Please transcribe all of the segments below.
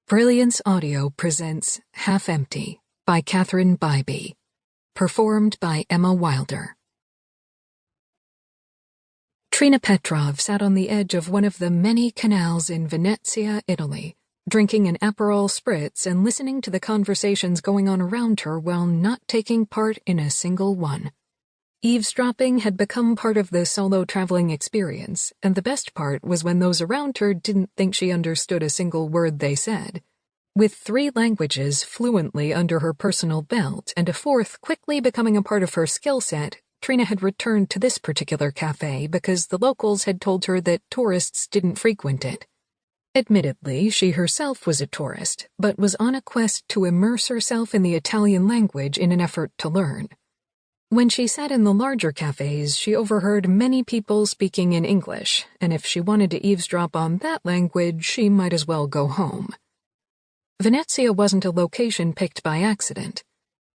Brilliance Audio presents Half Empty by Catherine Bybee, performed by Emma Wilder. Trina Petrov sat on the edge of one of the many canals in Venezia, Italy, drinking an Aperol spritz and listening to the conversations going on around her while not taking part in a single one. Eavesdropping had become part of the solo traveling experience, and the best part was when those around her didn't think she understood a single word they said. With 3 languages fluently under her personal belt and a 4th quickly becoming a part of her skill set, Trina had returned to this particular cafe because the locals had told her that tourists didn't frequent it. Admittedly, she herself was a tourist, but was on a quest to immerse herself in the Italian language in an effort to learn. When she sat in the larger cafes, she overheard many people speaking in English, and if she wanted to eavesdrop on that language, she might as well go home. Venezia wasn't a location picked by accident.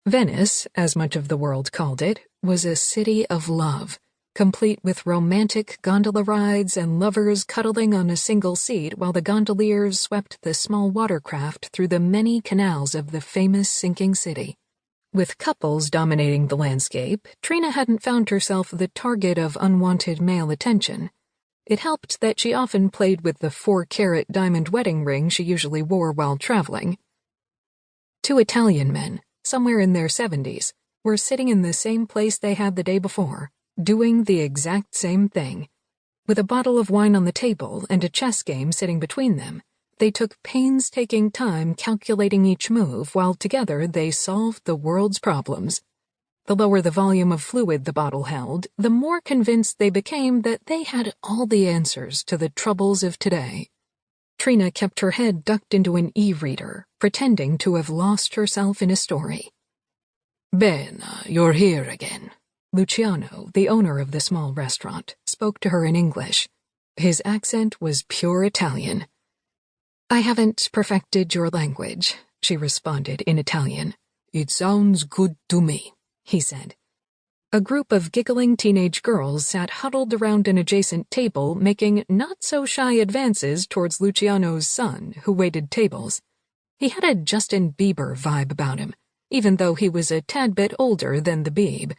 Venice, as much of the world called it, was a city of love, complete with romantic gondola rides and lovers cuddling on a single seat while the gondoliers swept the small watercraft through the many canals of the famous sinking city. With couples dominating the landscape, Trina hadn't found herself the target of unwanted male attention. It helped that she often played with the 4-carat diamond wedding ring she usually wore while traveling. 2 Italian men, somewhere in their 70s, were sitting in the same place they had the day before, doing the exact same thing. With a bottle of wine on the table and a chess game sitting between them, they took painstaking time calculating each move while together they solved the world's problems. The lower the volume of fluid the bottle held, the more convinced they became that they had all the answers to the troubles of today. Trina kept her head ducked into an e-reader, pretending to have lost herself in a story. "Ben, you're here again." Luciano, the owner of the small restaurant, spoke to her in English. His accent was pure Italian. "I haven't perfected your language," she responded in Italian. "It sounds good to me," he said. A group of giggling teenage girls sat huddled around an adjacent table, making not-so-shy advances towards Luciano's son, who waited tables. He had a Justin Bieber vibe about him, even though he was a tad bit older than the Bieb.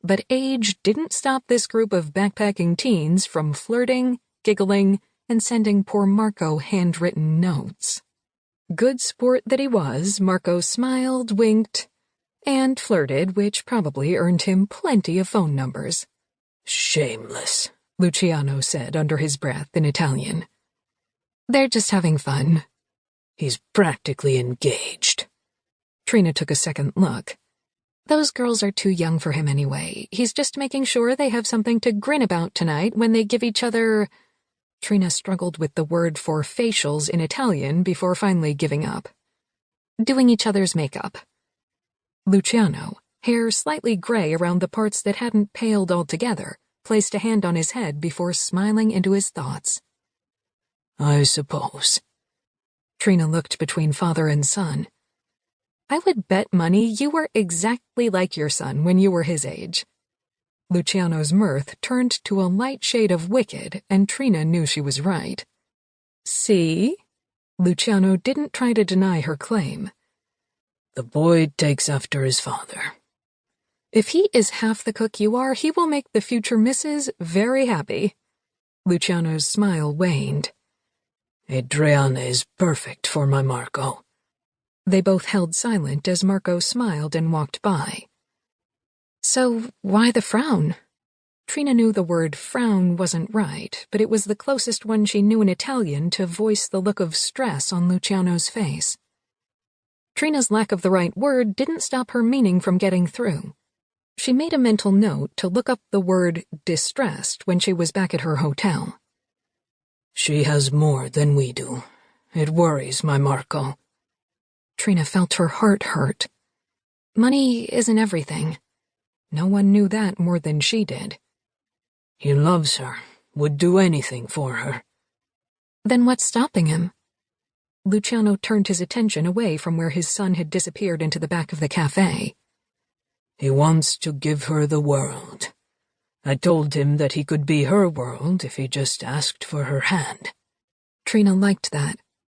But age didn't stop this group of backpacking teens from flirting, giggling, and sending poor Marco handwritten notes. Good sport that he was, Marco smiled, winked, and flirted, which probably earned him plenty of phone numbers. "Shameless," Luciano said under his breath in Italian. "They're just having fun." "He's practically engaged." Trina took a second look. Those girls are too young for him anyway. He's just making sure they have something to grin about tonight when they give each other... Trina struggled with the word for facials in Italian before finally giving up. Doing each other's makeup. Luciano, hair slightly gray around the parts that hadn't paled altogether, placed a hand on his head before smiling into his thoughts. "I suppose." Trina looked between father and son. "I would bet money you were exactly like your son when you were his age." Luciano's mirth turned to a light shade of wicked, and Trina knew she was right. "See?" Luciano didn't try to deny her claim. "The boy takes after his father." "If he is half the cook you are, he will make the future missus very happy." Luciano's smile waned. "Adriana is perfect for my Marco." They both held silent as Marco smiled and walked by. "So why the frown?" Trina knew the word frown wasn't right, but it was the closest one she knew in Italian to voice the look of stress on Luciano's face. Trina's lack of the right word didn't stop her meaning from getting through. She made a mental note to look up the word distressed when she was back at her hotel. "She has more than we do. It worries my Marco." Trina felt her heart hurt. Money isn't everything. No one knew that more than she did. "He loves her, would do anything for her." "Then what's stopping him?" Luciano turned his attention away from where his son had disappeared into the back of the cafe. "He wants to give her the world. I told him that he could be her world if he just asked for her hand." Trina liked that.